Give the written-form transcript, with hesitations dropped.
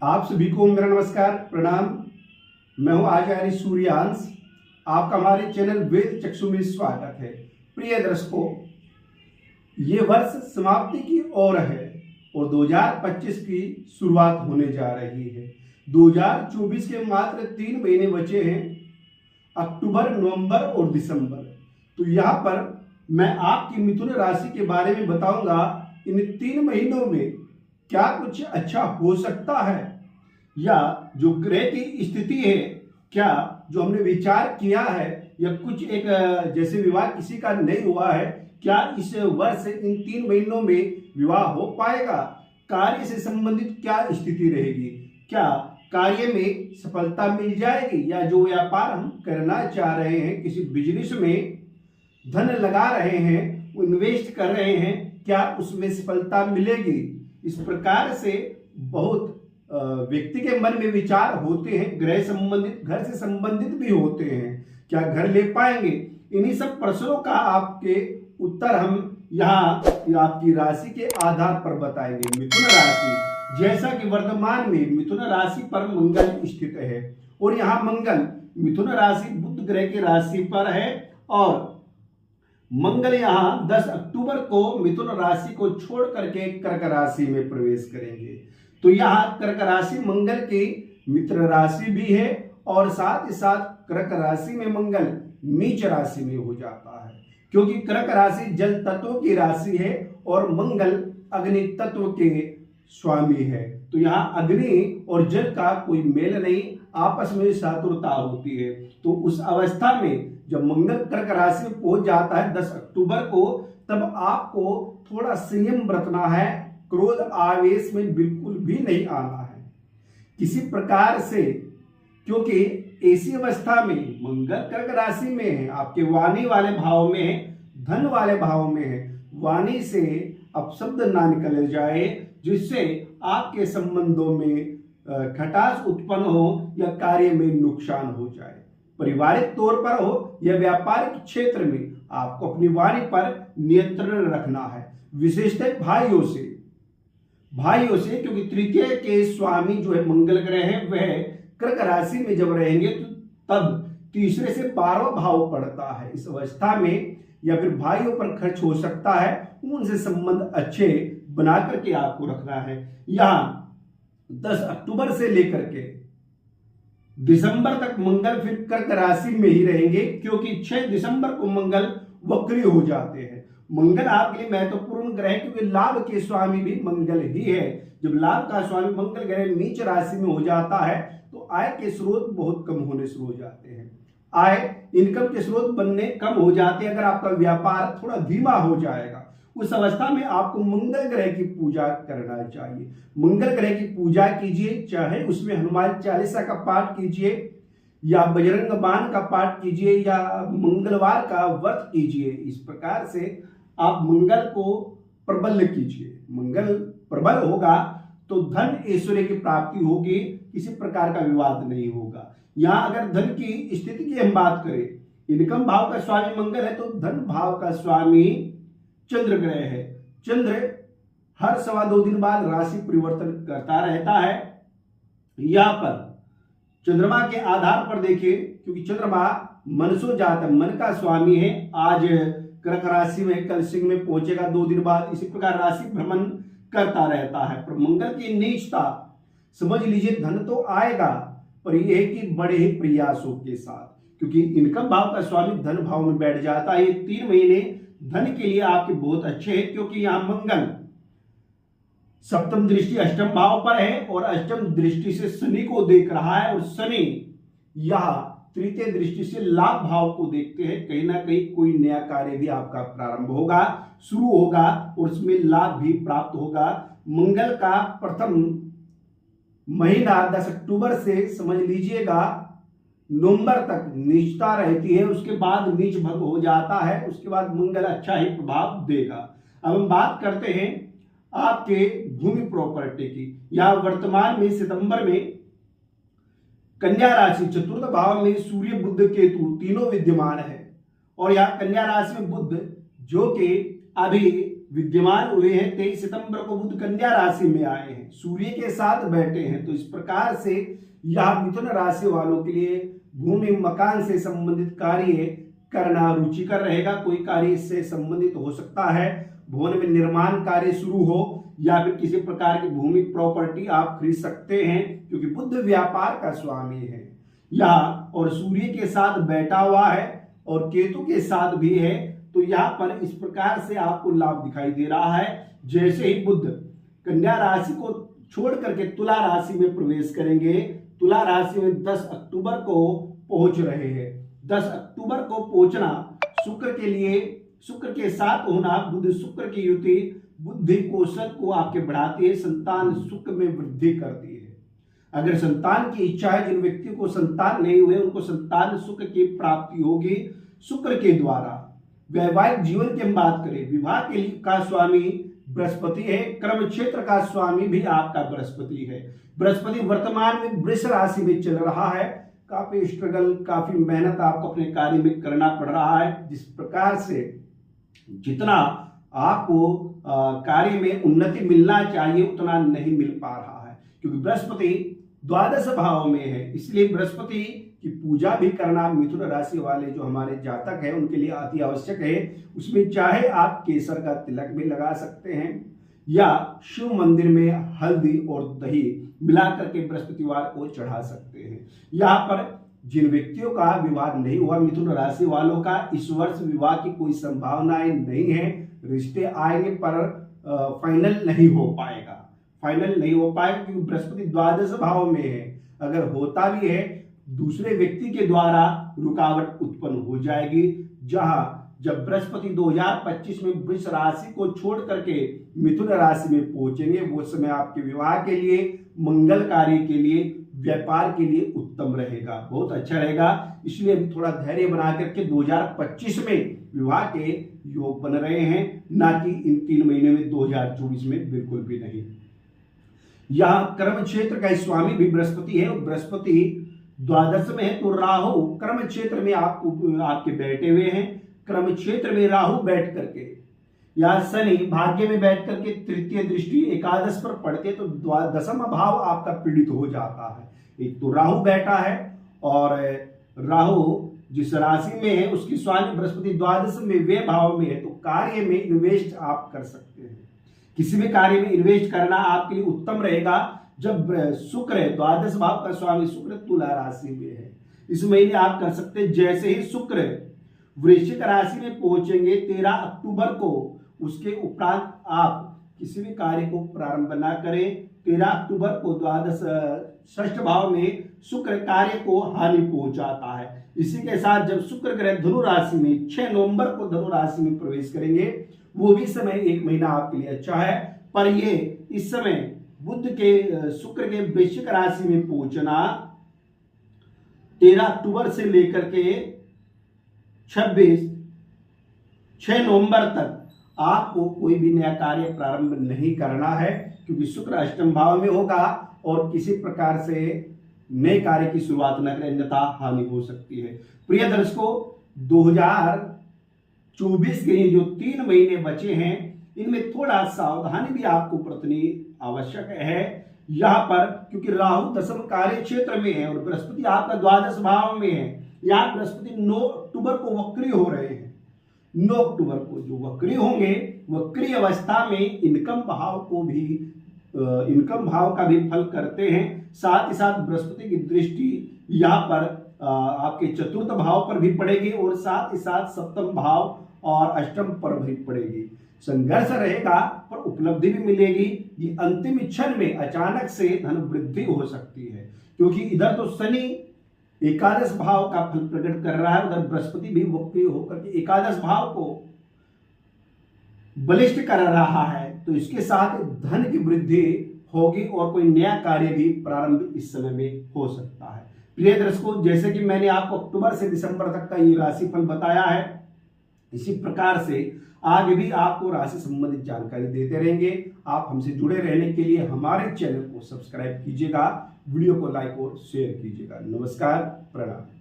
आप सभी को मेरा नमस्कार प्रणाम। मैं हूं आचार्य सूर्यांश। आपका हमारे चैनल वेद चक्षु में स्वागत है। प्रिय दर्शकों, ये वर्ष समाप्ति की ओर है और 2025 की शुरुआत होने जा रही है। 2024 के मात्र 3 महीने बचे हैं, अक्टूबर, नवंबर और दिसंबर। तो यहाँ पर मैं आपकी मिथुन राशि के बारे में बताऊंगा। इन 3 महीनों में क्या कुछ अच्छा हो सकता है, या जो ग्रह की स्थिति है, क्या जो हमने विचार किया है, या कुछ एक जैसे विवाह किसी का नहीं हुआ है, क्या इस वर्ष इन 3 महीनों में विवाह हो पाएगा। कार्य से संबंधित क्या स्थिति रहेगी, क्या कार्य में सफलता मिल जाएगी, या जो व्यापार हम करना चाह रहे हैं, किसी बिजनेस में धन लगा रहे हैं, इन्वेस्ट कर रहे हैं, क्या उसमें सफलता मिलेगी। इस प्रकार से बहुत व्यक्ति के मन में विचार होते हैं, ग्रह संबंधित, घर से संबंधित भी होते हैं। क्या घर ले पाएंगे, इन्हीं सब प्रश्नों का आपके उत्तर हम यहाँ आपकी राशि के आधार पर बताएंगे। मिथुन राशि, जैसा कि वर्तमान में मिथुन राशि पर मंगल स्थित है, और यहाँ मंगल मिथुन राशि बुध ग्रह की राशि पर है, और मंगल यहाँ 10 अक्टूबर को मिथुन राशि को छोड़ करके कर्क राशि में प्रवेश करेंगे। तो यहाँ कर्क राशि मंगल की मित्र राशि भी है, और साथ ही साथ कर्क राशि में मंगल नीच राशि में हो जाता है, क्योंकि कर्क राशि जल तत्व की राशि है और मंगल अग्नि तत्व के स्वामी है। तो यहाँ अग्नि और जल का कोई मेल नहीं, आपस में शत्रुता होती है। तो उस अवस्था में जब मंगल कर्क राशि में पहुंच जाता है 10 अक्टूबर को, तब आपको थोड़ा संयम बरतना है, क्रोध आवेश में बिल्कुल भी नहीं आना है किसी प्रकार से, क्योंकि ऐसी अवस्था में मंगल कर्क राशि में है, आपके वाणी वाले भाव में है, धन वाले भाव में है। वाणी से अपशब्द ना निकल जाए, जिससे आपके संबंधों में खटास उत्पन्न हो या कार्य में नुकसान हो जाए। पारिवारिक तौर पर हो या व्यापारिक क्षेत्र में आपको अपनी वाणी पर नियंत्रण रखना है, विशेषतः भाइयों से, क्योंकि तृतीय के स्वामी जो है मंगल ग्रह है, वह कर्क राशि में जब रहेंगे तो तब तीसरे से 12वां भाव पड़ता है। इस अवस्था में या फिर भाइयों पर खर्च हो सकता है, उनसे संबंध अच्छे बना करके आपको रखना है। यहाँ 10 अक्टूबर से लेकर के दिसंबर तक मंगल फिर कर्क राशि में ही रहेंगे, क्योंकि 6 दिसंबर को मंगल वक्री हो जाते हैं। मंगल आपके लिए महत्वपूर्ण ग्रह है, क्योंकि लाभ के स्वामी भी मंगल ही है। जब लाभ का स्वामी मंगल ग्रह नीच राशि में हो जाता है, तो आय के स्रोत बहुत कम होने शुरू हो जाते हैं। आय, इनकम के स्रोत बनने कम हो जाते हैं। अगर आपका व्यापार थोड़ा धीमा हो जाएगा, उस अवस्था में आपको मंगल ग्रह की पूजा करना चाहिए। मंगल ग्रह की पूजा कीजिए, चाहे उसमें हनुमान चालीसा का पाठ कीजिए, या बजरंग बाण का पाठ कीजिए, या मंगलवार का व्रत कीजिए। इस प्रकार से आप मंगल को प्रबल कीजिए। मंगल प्रबल होगा तो धन ऐश्वर्य की प्राप्ति होगी, किसी प्रकार का विवाद नहीं होगा। यहाँ अगर धन की स्थिति की हम बात करें, इनकम भाव का स्वामी मंगल है, तो धन भाव का स्वामी चंद्र ग्रह है। चंद्र हर 2.25 दिन बाद राशि परिवर्तन करता रहता है। यहाँ पर चंद्रमा के आधार पर देखिए, क्योंकि चंद्रमा मनसो जात है, मन का स्वामी है। आज कर्क राशि में, कल सिंह में पहुंचेगा 2 दिन बाद। इसी प्रकार राशि भ्रमण करता रहता है। पर मंगल की नीचता समझ लीजिए, धन तो आएगा, पर यह है कि बड़े ही प्रयासों के साथ, क्योंकि इनकम भाव का स्वामी धन भाव में बैठ जाता है। ये 3 महीने धन के लिए आपके बहुत अच्छे हैं, क्योंकि यहां मंगल सप्तम दृष्टि अष्टम भाव पर है, और अष्टम दृष्टि से शनि को देख रहा है, और शनि यह तृतीय दृष्टि से लाभ भाव को देखते हैं। कहीं ना कहीं कोई नया कार्य भी आपका प्रारंभ होगा, शुरू होगा, और उसमें लाभ भी प्राप्त होगा। मंगल का प्रथम महीना 10 अक्टूबर से समझ लीजिएगा नवंबर तक नीचता रहती है, उसके बाद नीच भंग हो जाता है। उसके बाद मंगल अच्छा ही प्रभाव देगा। अब हम बात करते हैं आपके भूमि प्रॉपर्टी की। यहाँ वर्तमान में सितंबर में कन्या राशि चतुर्थ भाव में सूर्य बुध केतु तीनों विद्यमान है, और यहाँ कन्या राशि में बुध जो कि अभी विद्यमान हुए हैं। 23 सितंबर को बुध कन्या राशि में आए हैं, सूर्य के साथ बैठे हैं। तो इस प्रकार से यह मिथुन राशि वालों के लिए भूमि मकान से संबंधित कार्य करना रुचिकर रहेगा। कोई कार्य इससे संबंधित हो सकता है, भवन में निर्माण कार्य शुरू हो या फिर किसी प्रकार की भूमि प्रॉपर्टी आप खरीद सकते हैं, क्योंकि बुध व्यापार का स्वामी है यह, और सूर्य के साथ बैठा हुआ है और केतु के साथ भी है। तो यहाँ पर इस प्रकार से आपको लाभ दिखाई दे रहा है। जैसे ही बुध कन्या राशि को छोड़ करके तुला राशि में प्रवेश करेंगे, तुला राशि में 10 अक्टूबर को पहुंच रहे हैं। 10 अक्टूबर को पहुंचना शुक्र के लिए, शुक्र के साथ होना, बुध शुक्र की युति बुद्धि कौशल को आपके बढ़ाती है, संतान सुख में वृद्धि करती है। अगर संतान की इच्छा है, जिन व्यक्तियों को संतान नहीं हुए उनको संतान सुख की प्राप्ति होगी शुक्र के द्वारा। वैवाहिक जीवन की हम बात करें, विवाह के का स्वामी बृहस्पति है, कर्म क्षेत्र का स्वामी भी आपका बृहस्पति है। बृहस्पति वर्तमान में वृष राशि में चल रहा है। काफी स्ट्रगल, काफी मेहनत आपको अपने कार्य में करना पड़ रहा है। जिस प्रकार से जितना आपको कार्य में उन्नति मिलना चाहिए उतना नहीं मिल पा रहा है, क्योंकि बृहस्पति द्वादश भाव में है। इसलिए बृहस्पति की पूजा भी करना मिथुन राशि वाले जो हमारे जातक हैं उनके लिए अति आवश्यक है। उसमें चाहे आप केसर का तिलक भी लगा सकते हैं या शिव मंदिर में हल्दी और दही मिला करके बृहस्पतिवार को चढ़ा सकते हैं। यहाँ पर जिन व्यक्तियों का विवाह नहीं हुआ, मिथुन राशि वालों का इस वर्ष विवाह की कोई संभावनाएं नहीं है। रिश्ते आएंगे पर फाइनल नहीं हो पाएगा, क्योंकि बृहस्पति द्वादश भाव में है। अगर होता भी है दूसरे व्यक्ति के द्वारा रुकावट उत्पन्न हो जाएगी। जब बृहस्पति 2025 में वृष राशि को छोड़ करके मिथुन राशि में पहुंचेंगे, वो समय आपके विवाह के लिए, मंगल कार्य के लिए, व्यापार के लिए उत्तम रहेगा, बहुत अच्छा रहेगा। इसलिए अभी थोड़ा धैर्य बना करके 2025 में विवाह के योग बन रहे हैं, ना कि इन 3 महीने में 2024 में बिल्कुल भी नहीं। यहाँ कर्म क्षेत्र का स्वामी भी बृहस्पति है और बृहस्पति द्वादश में है। तो राहु कर्म क्षेत्र में आपके बैठे हुए हैं। कर्म क्षेत्र में राहु बैठ करके या शनि भाग्य में बैठ करके तृतीय दृष्टि एकादश पर पड़ते तो दशम भाव आपका पीड़ित हो जाता है। एक तो राहु बैठा है और राहु जिस राशि में है उसकी स्वामी बृहस्पति द्वादश में वे भाव में है। तो कार्य में इन्वेस्ट आप कर सकते हैं, किसी भी कार्य में इन्वेस्ट करना आपके लिए उत्तम रहेगा। जब शुक्र द्वादश भाव का स्वामी शुक्र तुला राशि में है, इस महीने आप कर सकते हैं। जैसे ही शुक्र वृश्चिक राशि में पहुंचेंगे 13 अक्टूबर को, उसके उपरांत आप किसी भी कार्य को प्रारंभ ना करें। 13 अक्टूबर को द्वादश षष्ठ भाव में शुक्र कार्य को हानि पहुंचाता है। इसी के साथ जब शुक्र ग्रह धनु राशि में 6 नवंबर को धनु राशि में प्रवेश करेंगे, वो भी समय 1 महीना आपके लिए अच्छा है। पर ये इस समय बुध के शुक्र के वृश्चिक राशि में पहुंचना 13 अक्टूबर से लेकर के 6 नवंबर तक आपको कोई भी नया कार्य प्रारंभ नहीं करना है, क्योंकि शुक्र अष्टम भाव में होगा और किसी प्रकार से नए कार्य की शुरुआत न करें, अन्यथा हानि हो सकती है। प्रिय दर्शकों, 2024 के जो 3 महीने बचे हैं इनमें थोड़ा सावधानी भी आपको बरतनी आवश्यक है। यहाँ पर क्योंकि राहु दशम कार्य क्षेत्र में है और बृहस्पति आपका द्वादश भाव में है। यहाँ बृहस्पति 9 अक्टूबर को वक्री हो रहे हैं। 9 अक्टूबर को जो वक्री होंगे, वक्री अवस्था में इनकम भाव का भी फल करते हैं। साथ ही साथ बृहस्पति की दृष्टि यहाँ पर आपके चतुर्थ भाव पर भी पड़ेगी और साथ ही साथ सप्तम भाव और अष्टम पर भी पड़ेगी। संघर्ष रहेगा पर उपलब्धि भी मिलेगी। ये अंतिम क्षण में अचानक से धन वृद्धि हो सकती है, क्योंकि इधर तो शनि एकादश भाव का फल प्रकट कर रहा है, उधर बृहस्पति भी वक्री होकर के एकादश भाव को बलिष्ठ कर रहा है। तो इसके साथ धन की वृद्धि होगी और कोई नया कार्य भी प्रारंभ इस समय में हो सकता है। प्रिय दर्शकों, जैसे कि मैंने आपको अक्टूबर से दिसंबर तक का ये राशिफल बताया है, इसी प्रकार से आगे भी आपको राशि संबंधित जानकारी देते रहेंगे। आप हमसे जुड़े रहने के लिए हमारे चैनल को सब्सक्राइब कीजिएगा, वीडियो को लाइक और शेयर कीजिएगा। नमस्कार, प्रणाम।